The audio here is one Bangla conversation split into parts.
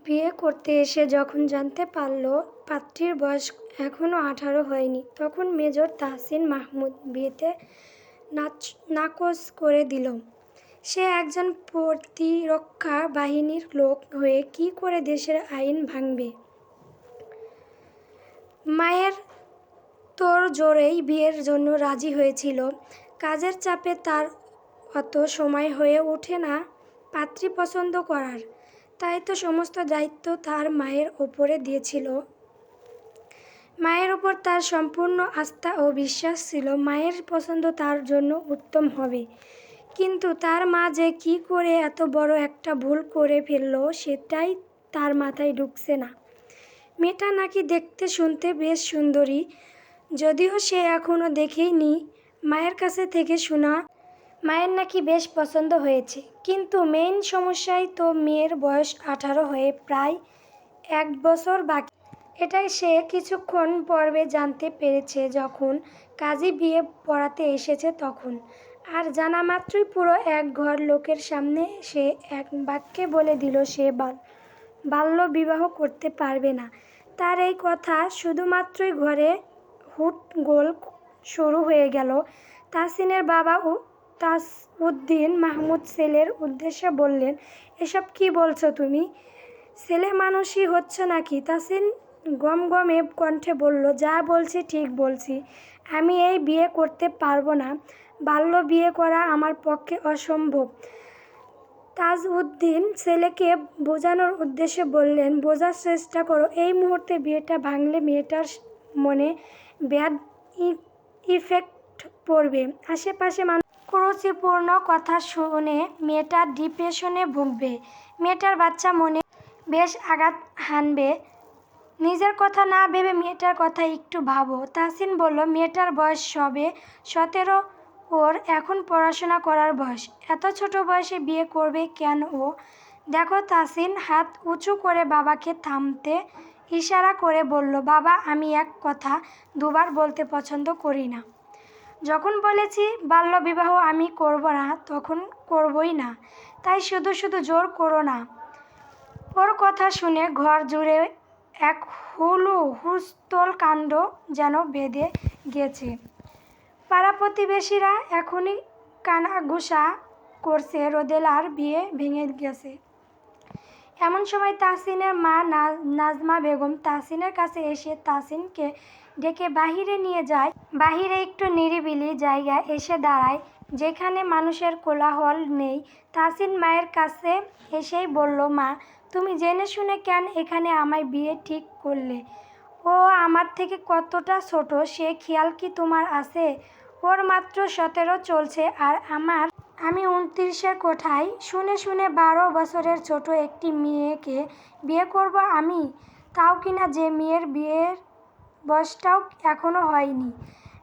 বিয়ে করতে এসে যখন জানতে পারল পাত্রীর বয়স এখনও 18 হয়নি, তখন মেজর তাহসিন মাহমুদ বিয়েতে নাকচ করে দিল। সে একজন প্রতিরক্ষা বাহিনীর লোক হয়ে কি করে দেশের আইন ভাঙবে? মায়ের তোড়জোড়েই বিয়ের জন্য রাজি হয়েছিল। কাজের চাপে তার অত সময় হয়ে ওঠে না পাত্রী পছন্দ করার, তাই তো সমস্ত দায়িত্ব তার মায়ের ওপরে দিয়েছিল। মায়ের ওপর তার সম্পূর্ণ আস্থা ও বিশ্বাস ছিল মায়ের পছন্দ তার জন্য উত্তম হবে। কিন্তু তার মা যে কী করে এত বড় একটা ভুল করে ফেলল সেটাই তার মাথায় ঢুকছে না। মেয়েটা নাকি দেখতে শুনতে বেশ সুন্দরী, যদিও সে এখনও দেখেইনি। মায়ের কাছে থেকে শোনা মায়ের নাকি বেশ পছন্দ হয়েছে, কিন্তু মেইন সমস্যাই তো মেয়ের বয়স 18 হয়ে প্রায় 1 বছর বাকি। এটাই সে কিছুক্ষণ পর্বে জানতে পেরেছে যখন কাজী বিয়ে পড়াতে এসেছে তখন। আর জানা মাত্রই পুরো এক ঘর লোকের সামনে সে এক বাক্যে বলে দিল সে বাল্য বিবাহ করতে পারবে না। তার এই কথা শুধুমাত্রই ঘরে হুটগোল শুরু হয়ে গেল। তাহসিনের বাবা তাজউদ্দিন মাহমুদ ছেলের উদ্দেশ্যে বললেন, এসব কি বলছো তুমি? ছেলে মানুষই হচ্ছে নাকি? তাহসিন গমগমে কণ্ঠে বলল, যা বলছি ঠিক বলছি। আমি এই বিয়ে করতে পারবো না। বাল্য বিয়ে করা আমার পক্ষে অসম্ভব। তাজউদ্দিন ছেলেকে বোঝানোর উদ্দেশ্যে বললেন, বোঝার চেষ্টা করো, এই মুহূর্তে বিয়েটা ভাঙলে মেয়েটার মনে ব্যাড ইফেক্ট পড়বে। আশেপাশে মানুষ কুরুচিপূর্ণ কথা শুনে মেয়েটা ডিপ্রেশনে ভুগবে। মেয়েটার বাচ্চা মনে বেশ আঘাত হানবে। নিজের কথা না ভেবে মেয়েটার কথা একটু ভাবো। তাহসিন বলল, মেয়েটার বয়স সবে 17, ওর এখন পড়াশোনা করার বয়স। এত ছোট বয়সে বিয়ে করবে কেন ও? দেখো, তাহসিন হাত উঁচু করে বাবাকে থামতে ইশারা করে বলল, বাবা, আমি এক কথা দুবার বলতে পছন্দ করি না। যখন বলেছি বাল্যবিবাহ আমি করব না, তখন করবই না। তাই শুধু শুধু জোর করো না। ওর কথা শুনে ঘর জুড়ে এক হুলস্থুল কাণ্ড যেন বেঁধে গেছে। পাড়া প্রতিবেশীরা এখনই কানাঘুষা করছে রোদেলার বিয়ে ভেঙে গেছে। এমন সময় তাহসিনের মা নাজমা বেগম তাহসিনের কাছে এসে তাহসিনকে ডেকে বাহিরে নিয়ে যায়। বাহিরে একটু নিরিবিলি জায়গায় এসে দাঁড়ায়, যেখানে মানুষের কোলাহল নেই। তাহসিন মায়ের কাছে এসেই বলল, মা, তুমি জেনে শুনে কেন এখানে আমায় বিয়ে ঠিক করলে? ও আমার থেকে কতটা ছোট সে খেয়াল কি তোমার আছে? ওর মাত্র 17 চলছে আর আমি 29-এর কোঠায়। শুনে শুনে 12 বছরের ছোট একটি মেয়েকে বিয়ে করব আমি? তাও কিনা যে মেয়ের বিয়ের বয়সটাও এখনও হয়নি।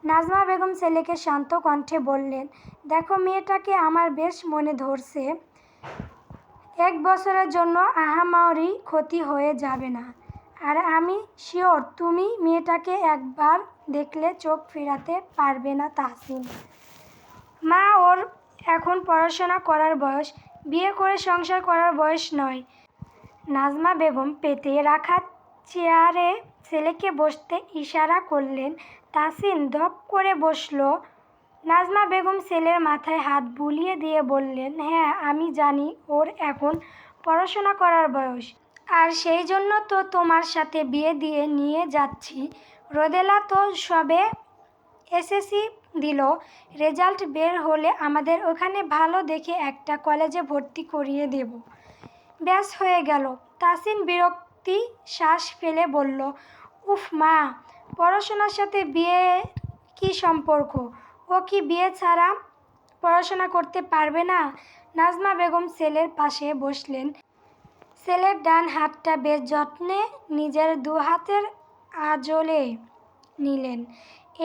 নাজমা বেগম ছেলেকে শান্ত কণ্ঠে বললেন, দেখো, মেয়েটাকে আমার বেশ মনে ধরছে। 1 বছরের জন্য আহামরি ক্ষতি হয়ে যাবে না। আর আমি শিওর তুমি মেয়েটাকে একবার দেখলে চোখ ফেরাতে পারবে না। তাহসিন, মা, ওর এখন পড়াশোনা করার বয়স, বিয়ে করে সংসার করার বয়স নয়। নাজমা বেগম পেতে রাখা চেয়ারে ছেলেকে বসতে ইশারা করলেন। তাহসিন ধপ করে বসল। নাজমা বেগম ছেলের মাথায় হাত বুলিয়ে দিয়ে বললেন, হ্যাঁ, আমি জানি ওর এখন পড়াশোনা করার বয়স, আর সেই জন্য তো তোমার সাথে বিয়ে দিয়ে নিয়ে যাচ্ছি। রোদেলা তো সবে এসএসসি দিল, রেজাল্ট বের হলে আমাদের ওখানে ভালো দেখে একটা কলেজে ভর্তি করিয়ে দেব। ব্যাস হয়ে গেল। তাহসিন বিরক্তি শ্বাস ফেলে বলল, উফ মা, পড়াশোনার সাথে বিয়ের কী সম্পর্ক? ও কি বিয়ে ছাড়া পড়াশোনা করতে পারবে না? নাজমা বেগম ছেলের পাশে বসলেন। ছেলের ডান হাতটা বেশ যত্নে নিজের 2 হাতের আঁচলে নিলেন।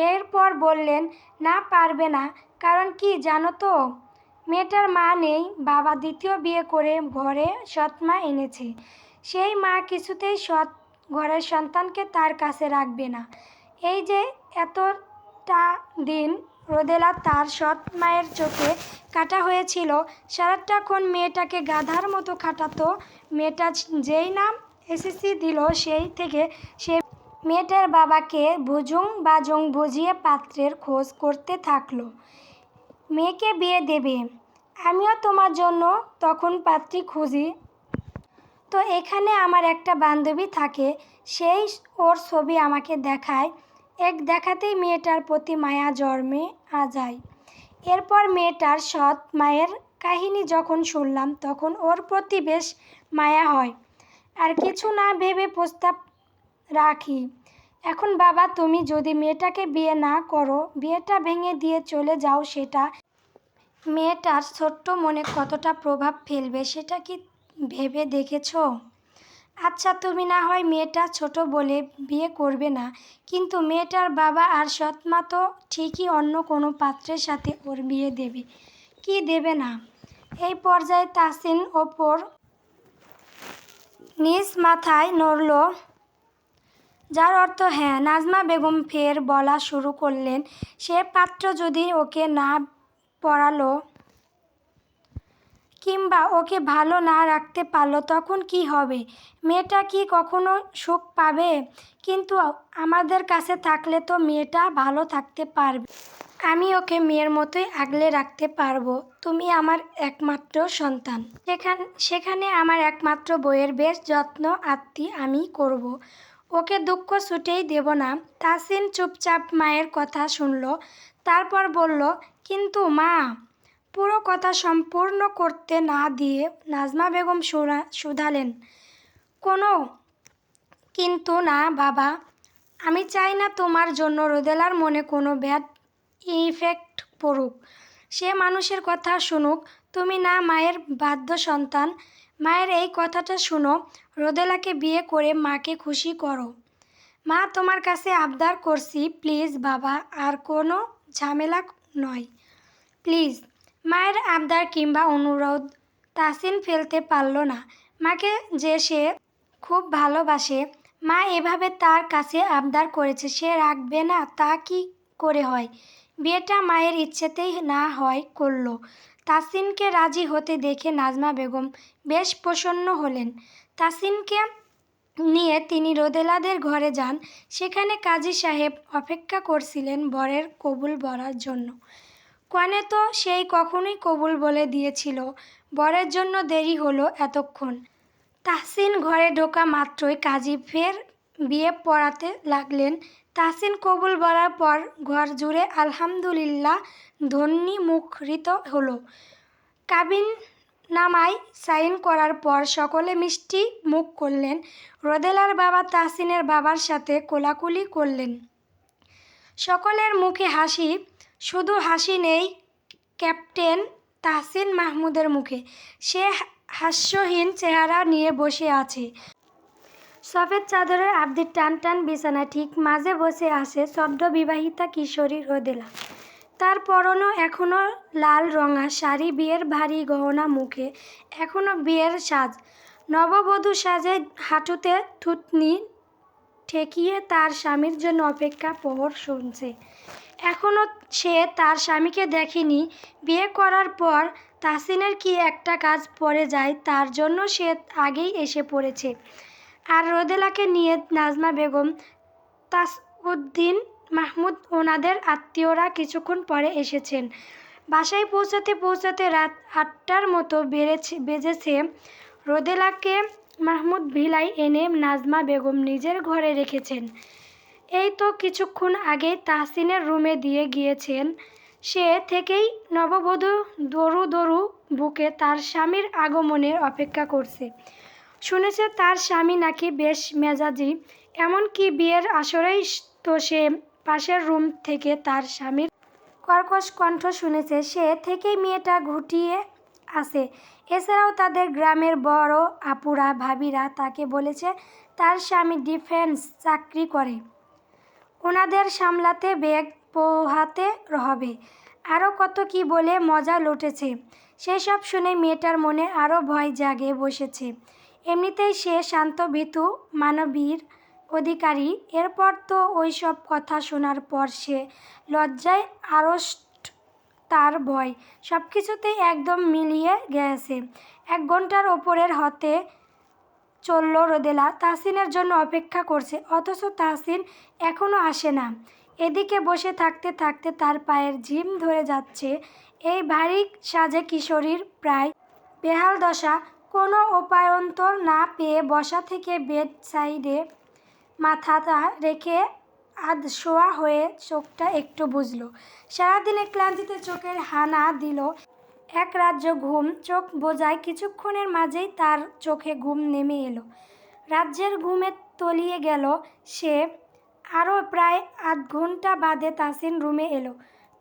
এরপর বললেন, না, পারবে না। কারণ কি জানো তো? মেয়েটার মা নেই। বাবা দ্বিতীয় বিয়ে করে ঘরে সৎমা এনেছে। সেই মা কিছুতেই সৎ ঘরের সন্তানকে তার কাছে রাখবে না। এই যে এতটা দিন রোদেলা তার সৎ মায়ের চোখে কাটা হয়েছিল। সারাটাক্ষণ মেয়েটাকে গাধার মতো খাটাতো। মেয়েটা যেই নাম এসএসসি দিল সেই থেকে সে মেয়েটার বাবাকে ভুজুং বাজুং বুঝিয়ে পাত্রের খোঁজ করতে থাকলো। মেয়েকে বিয়ে দেবে, আমিও তোমার জন্য তখন পাত্রী খুঁজি। তো এখানে আমার একটা বান্ধবী থাকে, সেই ওর ছবি আমাকে দেখায়। এক দেখাতেই মেয়েটার প্রতি মায়া জন্মে যায়। এরপর মেয়েটার সৎ মায়ের কাহিনী যখন শুনলাম তখন ওর প্রতি বেশ মায়া হয়। আর কিছু না ভেবে প্রস্তাব রাখি, এখন বাবা তুমি যদি মেয়েটাকে বিয়ে না করো, বিয়েটা ভেঙে দিয়ে চলে যাও, সেটা মেয়েটার ছোট্ট মনে কতটা প্রভাব ফেলবে সেটা কি ভেবে দেখেছো? আচ্ছা তুমি না হয় মেয়েটা ছোট বলে বিয়ে করবে না, কিন্তু মেয়েটার বাবা আর সৎ মা তো ঠিকই অন্য কোনো পাত্রের সাথে ওর বিয়ে দেবে কি দেবে না। এই পর্যায়ে তাসিন ওপর নিজ মাথায় নড়ল, যার অর্থ হ্যাঁ। নাজমা বেগম ফের বলা শুরু করলেন, সে পাত্র যদি ওকে না পড়ালো কিংবা ওকে ভালো না রাখতে পারলো তখন কি হবে? মেয়েটা কি কখনো সুখ পাবে? কিন্তু আমাদের কাছে থাকলে তো মেয়েটা ভালো থাকতে পারবে। আমি ওকে মেয়ের মতোই আগলে রাখতে পারবো। তুমি আমার একমাত্র সন্তান, সেখানে আমার একমাত্র বইয়ের বেশ যত্ন আত্তি আমি করব। ওকে দুঃখ ছুটেই দেব না। তাসিন চুপচাপ মায়ের কথা শুনল, তারপর বলল, কিন্তু মা। পুরো কথা সম্পূর্ণ করতে না দিয়ে নাজমা বেগম শুধালেন, কোনো কিন্তু না বাবা। আমি চাই না তোমার জন্য রোদেলার মনে কোনো ব্যাড ইফেক্ট পড়ুক, সে মানুষের কথা শুনুক। তুমি না মায়ের বাধ্য সন্তান। মায়ের এই কথাটা শুনো, রোদেলাকে বিয়ে করে মাকে খুশি করো। মা তোমার কাছে আবদার করছি, প্লিজ বাবা, আর কোনো ঝামেলা নয়, প্লিজ। মায়ের আবদার কিংবা অনুরোধ তাসিন ফেলতে পারল না। মাকে যে সে খুব ভালোবাসে, মা এভাবে তার কাছে আবদার করেছে, সে রাখবে না তা কি করে হয়? বিয়েটা মায়ের ইচ্ছেতেই না হয় করলো। তাসিনকে রাজি হতে দেখে নাজমা বেগম বেশ প্রসন্ন হলেন। তাসিনকে নিয়ে তিনি রোদেলাদের ঘরে যান। সেখানে কাজী সাহেব অপেক্ষা করছিলেন বরের কবুল বলার জন্য। কনে তো সেই কখনোই কবুল বলে দিয়েছিল, বরের জন্য দেরি হলো এতক্ষণ। তাহসিন ঘরে ঢোকা মাত্রই কাজী ফের বিয়ে পড়াতে লাগলেন। তাহসিন কবুল বলার পর ঘর জুড়ে আলহামদুলিল্লাহ ধ্বনি মুখরিত হলো। কাবিন নামায় সাইন করার পর সকলে মিষ্টি মুখ করলেন। রোদেলার বাবা তাহসিনের বাবার সাথে কোলাকুলি করলেন। সকলের মুখে হাসি, শুধু হাসি নেই ক্যাপ্টেন তাহসিন মাহমুদের মুখে। সে হাস্যহীন চেহারা নিয়ে বসে আছে। সফেদ চাদরের আবদির টান টান বিছানা, ঠিক মাঝে বসে আছে সদ্য বিবাহিতা কিশোরী রোদেলা। তার পরনও এখনও লাল রঙা শাড়ি, বিয়ের ভারী গহনা, মুখে এখনও বিয়ের সাজ। নববধূ সাজে হাঁটুতে থুতনি ঠেকিয়ে তার স্বামীর জন্য অপেক্ষা প্রহর শুনছে। এখনও সে তার স্বামীকে দেখেনি। বিয়ে করার পর তাহসিনের কি একটা কাজ পড়ে যায়, তার জন্য সে আগেই এসে পড়েছে। আর রোদেলাকে নিয়ে নাজমা বেগম, তাসউদ্দিন মাহমুদ ওনাদের আত্মীয়রা কিছুক্ষণ পরে এসেছেন। বাসায় পৌঁছাতে পৌঁছাতে রাত 8টার মতো বেজেছে। রোদেলাকে মাহমুদ ভিলায় এনে নাজমা বেগম নিজের ঘরে রেখেছেন। এই তো কিছুক্ষণ আগেই তাহসিনের রুমে দিয়ে গিয়েছেন। সে থেকেই নববধূ দরু দরু বুকে তার স্বামীর আগমনের অপেক্ষা করছে। শুনেছে তার স্বামী নাকি বেশ মেজাজি, এমনকি বিয়ের আসরেই তো সে পাশের রুম থেকে তার স্বামীর কর্কশ কণ্ঠ শুনেছে। সে থেকেই মেয়েটা ঘুটিয়ে আছে। এছাড়াও তাদের গ্রামের বড় আপুরা ভাবিরা তাকে বলেছে তার স্বামী ডিফেন্স চাকরি করে, ওনাদের সামলাতে বেগ পোহাতে হবে, আরও কত কি বলে মজা লুটেছে। সেসব শুনে মেয়েটার মনে আরও ভয় জাগে বসেছে। এমনিতেই সে শান্ত ভীতু মানবীর, অধিকারী। এরপর তো ওইসব কথা শোনার পর সে লজ্জায় আড়ষ্ট, তার ভয় সবকিছুতেই একদম মিলিয়ে গেছে। 1 ঘন্টার ওপরের হতে চলল রোদেলা তাহসিনের জন্য অপেক্ষা করছে, অথচ তাহসিন এখনও আসে না। এদিকে বসে থাকতে থাকতে তার পায়ের জিম ধরে যাচ্ছে। এই ভারী সাজে কিশোরীর প্রায় বেহাল দশা। কোনো উপায়ন্তর না পেয়ে বসা থেকে বেড সাইডে মাথাটা রেখে আধশোয়া হয়ে চোখটা একটু বুজল। সারাদিনের ক্লান্তিতে চোখের হানা দিল এক রাজ্য ঘুম। চোখ বোঝায় কিছুক্ষণের মাঝেই তার চোখে ঘুম নেমে এলো। রাজ্যের ঘুমে তলিয়ে গেল সে। আরও প্রায় আধঘণ্টা বাদে তাহসিন রুমে এলো।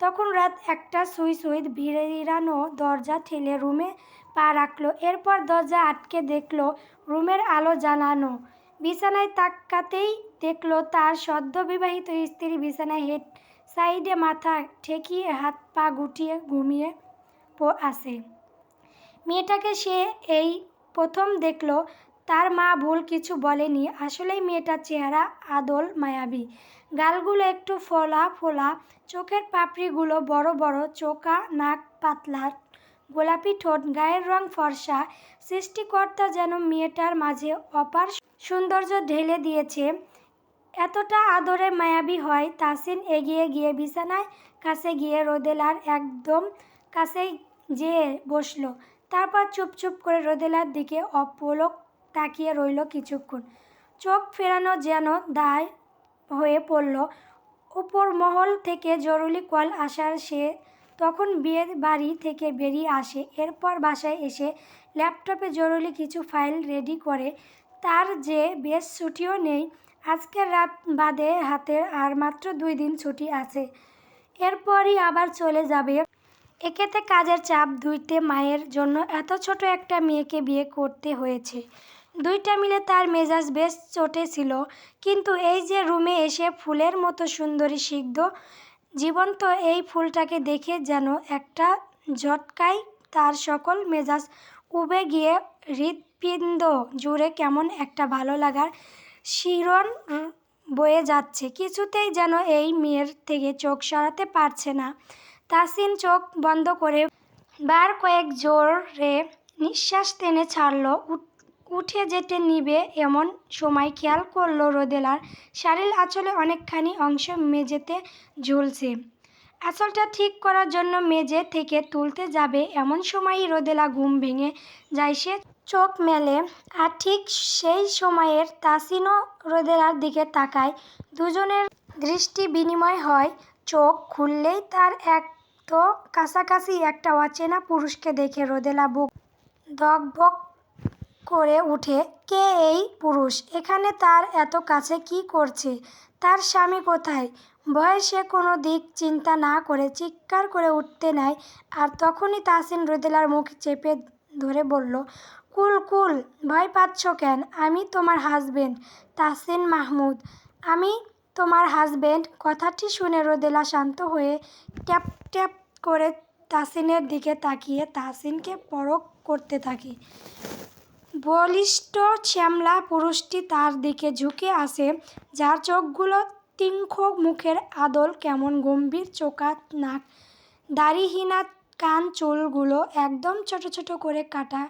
তখন রাত 1টা সুই সুই। ভিড়ানো দরজা ঠেলে রুমে পা রাখল। এরপর দরজা আটকে দেখল রুমের আলো জ্বালানো। বিছানায় তাকাতেই দেখল তার সদ্য বিবাহিত স্ত্রী বিছানায় হেড সাইডে মাথা ঠেকিয়ে হাত পা গুটিয়ে ঘুমিয়ে আছে। মেয়েটাকে সে এই প্রথম দেখল। তার মা ভুল কিছু বলেনি। আসলেই মেয়েটার চেহারা আদল মায়াবী। গালগুলো একটু ফোলা ফোলা, চোখের পাপড়িগুলো বড় বড়, চোখা নাক পাতলা, গোলাপি ঠোঁট, গায়ের রং ফর্সা। সৃষ্টিকর্তা যেন মেয়েটার মাঝে অপার সৌন্দর্য ঢেলে দিয়েছে। এতটা আদরে মায়াবী হয়। তাহসিন এগিয়ে গিয়ে বিছানায় কাছে গিয়ে রোদেলার একদম কাছেই যেয়ে বসল। তারপর চুপচুপ করে রোদেলার দিকে অপলক তাকিয়ে রইল কিছুক্ষণ। চোখ ফেরানো যেন দায় হয়ে পড়ল। উপর মহল থেকে জরুরি কল আসার সে তখন বিয়ে বাড়ি থেকে বেরিয়ে আসে। এরপর বাসায় এসে ল্যাপটপে জরুরি কিছু ফাইল রেডি করে। তার যে বেশ ছুটিও নেই। আজকের রাত বাদে হাতের আর মাত্র 2 দিন ছুটি আছে, এরপরই আবার চলে যাবে। একেতে কাজের চাপ, 2টে মায়ের জন্য এত ছোট একটা মেয়েকে বিয়ে করতে হয়েছে। 2টা মিলে তার মেজাজ বেশ চটে ছিল। কিন্তু এই যে রুমে এসে ফুলের মতো সুন্দরী সিদ্ধ জীবন্ত এই ফুলটাকে দেখে যেন একটা ঝটকায় তার সকল মেজাজ উবে গিয়ে হৃৎপিণ্ড জুড়ে কেমন একটা ভালো লাগার শিহরণ বয়ে যাচ্ছে। কিছুতেই যেন এই মেয়ের থেকে চোখ সরাতে পারছে না। তাহসিন চোখ বন্ধ করে বার কয়েক জোরে নিঃশ্বাস টেনে ছাড়ল। উঠে যেতে নিবে এমন সময় খেয়াল করল রোদেলার শাড়ির আঁচলে অনেকখানি অংশ মেঝেতে ঝুলছে। আঁচলটা ঠিক করার জন্য মেঝে থেকে তুলতে যাবে এমন সময়ই রোদেলা ঘুম ভেঙে যায়। সে চোখ মেলে, আর ঠিক সেই সময়ের তাহসিনও রোদেলার দিকে তাকায়। দুজনের দৃষ্টি বিনিময় হয়। চোখ খুললেই তার এত কাছাকাছি একটা অচেনা পুরুষকে দেখে রোদেলা বুক ধকধক করে উঠে। কে এই পুরুষ? এখানে তার এত কাছে কি করছে? তার স্বামী কোথায়? ভয়ে সে কোনো দিক চিন্তা না করে চিৎকার করে উঠতে নেয়। আর তখনই তাহসিন রোদেলার মুখ চেপে ধরে বলল, কুল কুল, ভয় পাচ্ছ কেন? আমি তোমার হাজবেন্ড, তাহসিন মাহমুদ। আমি তোমার হাজবেন্ড। কথাটি শুনে রোদেলা শান্ত হয়ে ট্যাপ ট্যাপ করে তাহসিনের দিকে তাকিয়ে তাহসিনকে পরখ করতে থাকে। বলিষ্ঠ শ্যামলা পুরুষটি তার দিকে ঝুঁকে আছে, যার চোখগুলো তীক্ষ্ণ, মুখের আদল কেমন গম্ভীর, চোখা নাক, দাড়িহীনা কান, চুলগুলো একদম ছোট ছোট করে কাটা,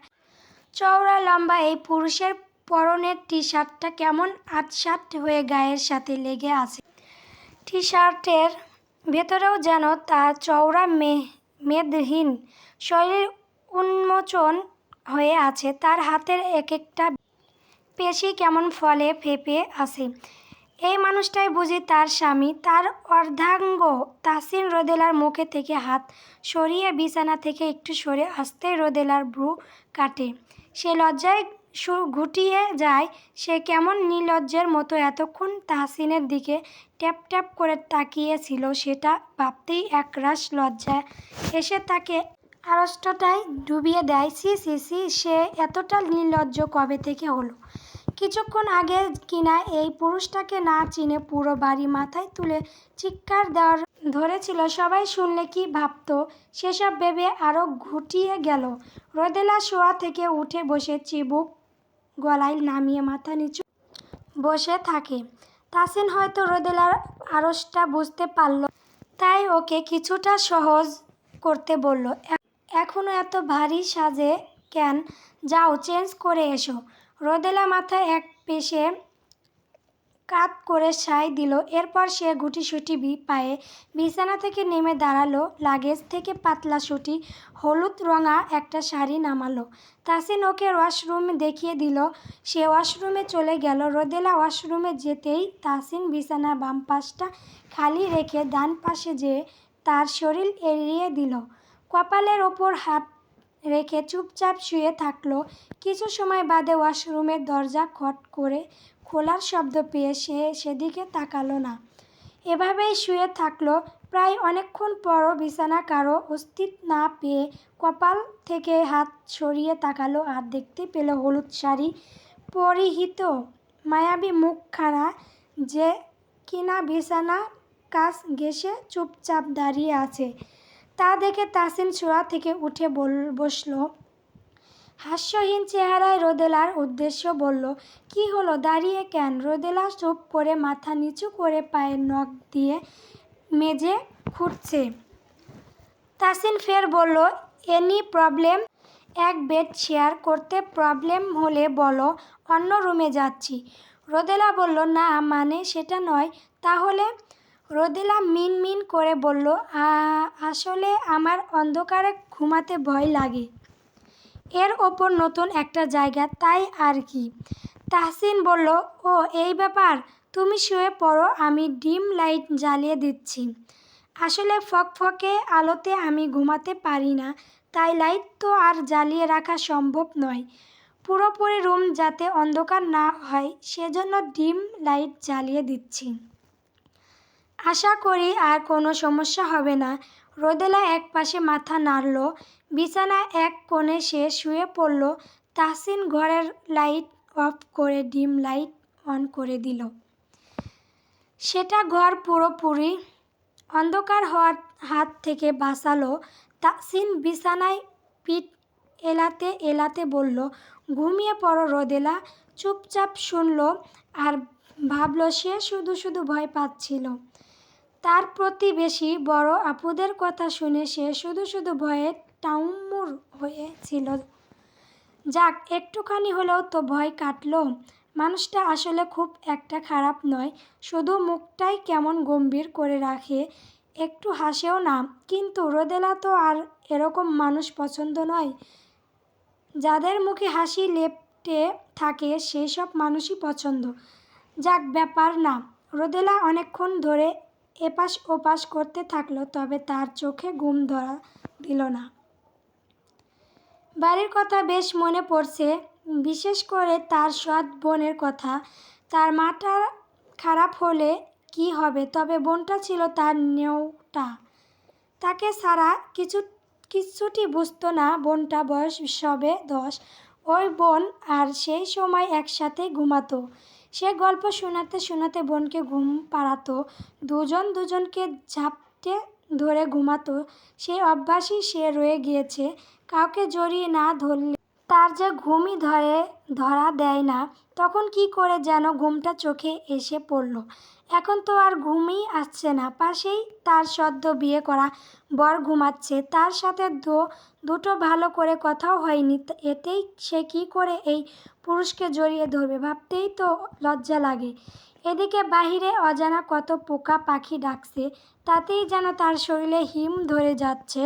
চওড়া লম্বা। এই পুরুষের পরনের টি-শার্টটা কেমন আঁটসাঁট হয়ে গায়ের সাথে লেগে আছে। টি-শার্টের ভেতরেও যেন তার চওড়া মেদহীন শরীর উন্মোচন হয়ে আছে। তার হাতের একটা পেশি কেমন ফলে ফেঁপে আছে। এই মানুষটাই বুঝি তার স্বামী, তার অর্ধাঙ্গ। তাহসিন রোদেলার মুখে থেকে হাত সরিয়ে বিছানা থেকে একটু সরে আসতেই রোদেলার ভ্রু কাটে। সে লজ্জায় গুটিয়ে যায়। সে কেমন নির্লজ্জের মতো এতক্ষণ তাহসিনের দিকে ট্যাপ ট্যাপ করে তাকিয়ে ছিল, সেটা ভাবতেই একরাশ লজ্জা এসে তাকে আড়ষ্টতায় ডুবিয়ে দেয়। সি সি সি, সে এতটা নির্লজ্জ কবে থেকে হলো? কিছুক্ষণ আগে কিনা এই পুরুষটাকে না চিনে পুরো বাড়ি মাথায় তুলে চিৎকার দেওয়ার ধরেছিল। সবাই শুনলে কি ভাবতো, সেসব ভেবে আরও ঘুটিয়ে গেল। রোদেলা শোয়া থেকে উঠে বসে চিবুক গলায় নামিয়ে মাথা নিচু বসে থাকে। তাসিন হয়তো রোদেলার আড়সটা বুঝতে পারল, তাই ওকে কিছুটা সহজ করতে বলল, এখনও এত ভারী সাজে কেন? যাও চেঞ্জ করে এসো। রোদেলা মাথায় এক পেশে কাত করে সায় দিল। এরপর সে গুটিসুটি পায়ে বিছানা থেকে নেমে দাঁড়ালো। লাগেজ থেকে পাতলা সুতি হলুদ রঙা একটা শাড়ি নামালো। তাসিন ওকে ওয়াশরুম দেখিয়ে দিল। সে ওয়াশরুমে চলে গেল। রোদেলা ওয়াশরুমে যেতেই তাসিন বিছানার বাম পাশটা খালি রেখে ডান পাশে যেয়ে তার শরীর এড়িয়ে দিল। কপালের ওপর হাত রেখে চুপচাপ শুয়ে থাকলো। কিছু সময় বাদে ওয়াশরুমের দরজা খট করে খোলার শব্দ পেয়ে সে সেদিকে তাকালো না। এভাবেই শুয়ে থাকলো প্রায় অনেকক্ষণ পরও বিছানা কারো অস্তিত্ব না পেয়ে কপাল থেকে হাত সরিয়ে তাকালো আর দেখতে পেল হলুদ শাড়ি পরিহিত মায়াবী মুখখানা, যে কিনা বিছানা কাছ ঘেঁষে চুপচাপ দাঁড়িয়ে আছে। তা দেখে তাসিন শোয়া থেকে উঠে বসল। হাস্যহীন চেহারায় রোদেলার উদ্দেশ্য বলল, কি হলো, দাঁড়িয়ে কেন? রোদেলা চুপ করে মাথা নিচু করে পায়ের নখ দিয়ে মেজে খুঁড়ছে। তাসিন ফের বলল, এনি প্রবলেম? এক বেড শেয়ার করতে প্রবলেম হলে বলো, অন্য রুমে যাচ্ছি। রোদেলা বলল, না মানে সেটা নয়। তাহলে? রোদেলা মিনমিন করে বলল, আসলে আমার অন্ধকারে ঘুমাতে ভয় লাগে, এর ওপর নতুন একটা জায়গা, তাই আর কি। তাহসিন বলল, ও এই ব্যাপার, তুমি শুয়ে পড়ো, আমি ডিম লাইট জ্বালিয়ে দিচ্ছি। আসলে ফকফকে আলোতে আমি ঘুমাতে পারি না, তাই লাইট তো আর জ্বালিয়ে রাখা সম্ভব নয়। পুরোপুরি রুম যাতে অন্ধকার না হয় সেজন্য ডিম লাইট জ্বালিয়ে দিচ্ছি। আশা করি আর কোনো সমস্যা হবে না। রোদেলা এক পাশে মাথা নাড়ল। বিছানায় এক কোণে সে শুয়ে পড়ল। তাহসিন ঘরের লাইট অফ করে ডিম লাইট অন করে দিল। সেটা ঘর পুরোপুরি অন্ধকার হওয়ার হাত থেকে বাঁচালো। তাহসিন বিছানায় পিঠ এলাতে এলাতে বলল, ঘুমিয়ে পড়ো। রোদেলা চুপচাপ শুনল আর ভাবল সে শুধু শুধু ভয় পাচ্ছিল। তার প্রতিবেশী বড় আপুদের কথা শুনে সে শুধু শুধু ভয়ে টাউমুর হয়েছিল। যাক, একটুখানি হলেও তো ভয় কাটল। মানুষটা আসলে খুব একটা খারাপ নয়, শুধু মুখটাই কেমন গম্ভীর করে রাখে, একটু হাসেও না। কিন্তু রোদেলা তো আর এরকম মানুষ পছন্দ নয়। যাদের মুখে হাসি লেপ্টে থাকে সেই সব মানুষই পছন্দ। যাক, ব্যাপার না। রোদেলা অনেকক্ষণ ধরে এপাশ ওপাশ করতে থাকলো, তবে তার চোখে ঘুম ধরা দিল না। বাড়ির কথা বেশ মনে পড়ছে, বিশেষ করে তার সৎ বোনের কথা। তার মাটা খারাপ হলে কি হবে, তবে বোনটা ছিল তার নেওটা। তাকে ছাড়া কিচ্ছুটি বুঝতো না। বোনটা বয়স সবে 10। ওই বোন আর সেই সময় একসাথে ঘুমাতো। সে গল্প শোনাতে শোনাতে বোনকে ঘুম পাড়াতো। দুজন দুজনকে ঝাপটে ধরে ঘুমাতো। সেই অভ্যাসই সে রয়ে গিয়েছে। কাউকে জড়িয়ে না ধরলে তার যে ঘুমই ধরা দেয় না। তখন কি করে যেন ঘুমটা চোখে এসে পড়ল। এখন তো আর ঘুমই আসছে না। পাশেই তার সদ্য বিয়ে করা বর ঘুমাচ্ছে। তার সাথে দুটো ভালো করে কথাও হয়নি। এতেই সে কি করে এই পুরুষকে জড়িয়ে ধরবে, ভাবতেই তো লজ্জা লাগে। এদিকে বাহিরে অজানা কত পোকা পাখি ডাকছে, তাতেই যেন তার শরীরে হিম ধরে যাচ্ছে।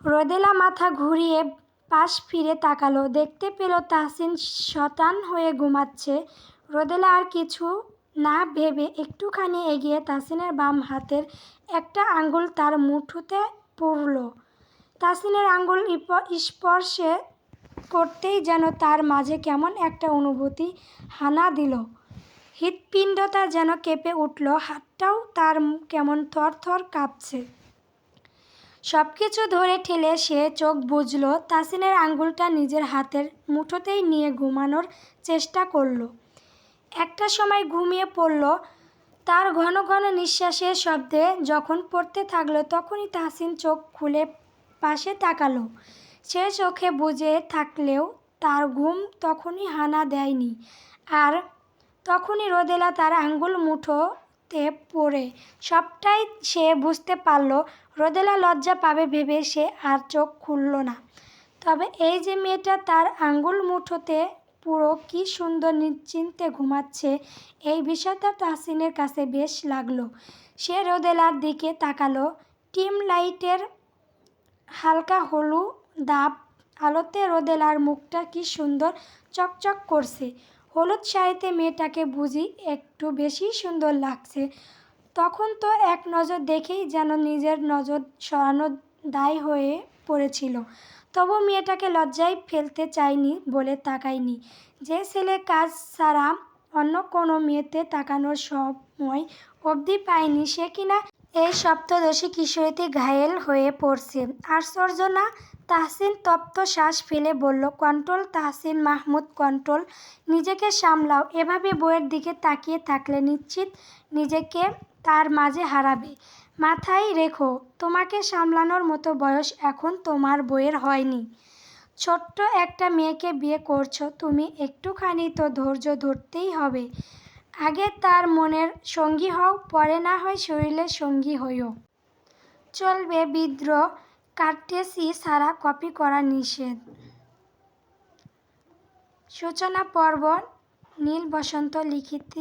রোদেলা মাথা ঘুরিয়ে পাশ ফিরে তাকালো। দেখতে পেল তাহসিন শতান হয়ে ঘুমাচ্ছে। রোদেলা আর কিছু না ভেবে একটুখানি এগিয়ে তাহসিনের বাম হাতের একটা আঙ্গুল তার মুঠোতে পুরল। তাহসিনের আঙ্গুল স্পর্শে করতেই যেন তার মাঝে কেমন একটা অনুভূতি হানা দিল। হৃৎপিণ্ডটা যেন কেঁপে উঠল। হাতটাও তার কেমন থরথর কাঁপছে। সব কিছু ধরে ঠেলে সে চোখ বুজল। তাহসিনের আঙ্গুলটা নিজের হাতের মুঠোতেই নিয়ে ঘুমানোর চেষ্টা করল। একটা সময় ঘুমিয়ে পড়ল। তার ঘন ঘন নিঃশ্বাসের শব্দে যখন পড়তে থাকলো, তখনই তাহসিন চোখ খুলে পাশে তাকালো। সে চোখে বুজে থাকলেও তার ঘুম তখনই হানা দেয়নি। আর তখনই রোদেলা তার আঙ্গুল মুঠোতে পড়ে সবটাই সে বুঝতে পারল। রোদেলা লজ্জা পাবে ভেবে সে আর চোখ খুলল না। তবে এই যে মেয়েটা তার আঙ্গুল মুঠোতে পুরো কি সুন্দর নিশ্চিন্তে ঘুমাচ্ছে, এই বিষয়টা তাহসিনের কাছে বেশ লাগলো। সে রোদেলার দিকে তাকালো। টিম লাইটের হালকা হলুদ আলোতে রোদেলার মুখটা কি সুন্দর চকচক করছে। হলুদ শাড়িতে মেয়েটাকে বুঝি একটু বেশি সুন্দর লাগছে। তখন তো এক নজর দেখেই যেন নিজের নজর সরানোর দায় হয়ে পড়েছিল। তবু মেয়েটাকে লজ্জায় ফেলতে চায়নি বলে তাকায়নি। যে ছেলে কাজ ছাড়া অন্য কোনো মেয়েতে তাকানোর সময় অবধি পায়নি, সে কিনা এই সপ্তদশী কিশোরীতে ঘায়েল হয়ে পড়ছে। আশ্চর্য না? তাহসিন তপ্ত শ্বাস ফেলে বলল। Control Tahsin Mahmud, control. নিজেকে সামলাও। এভাবে বইয়ের দিকে তাকিয়ে থাকলে নিশ্চিত নিজেকে তার মাঝে হারাবে। মাথায় রেখো, তোমাকে সামলানোর মতো বয়স এখন তোমার বইয়ের হয়নি। ছোট্ট একটা মেয়েকে বিয়ে করছো তুমি, একটুখানি তো ধৈর্য ধরতেই হবে। আগে তার মনের সঙ্গী হও, পরে না হয় শরীরের সঙ্গী হইও। চলবে বিদ্রোহ, কার্টেসি ছাড়া কপি করা নিষেধ। সূচনা পর্ব নীল বসন্ত, লিখিত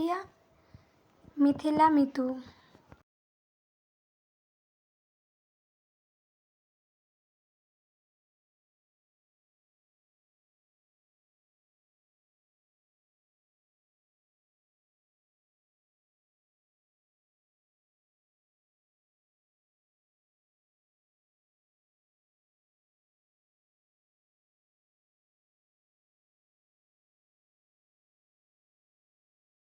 মিথিলা মিতু।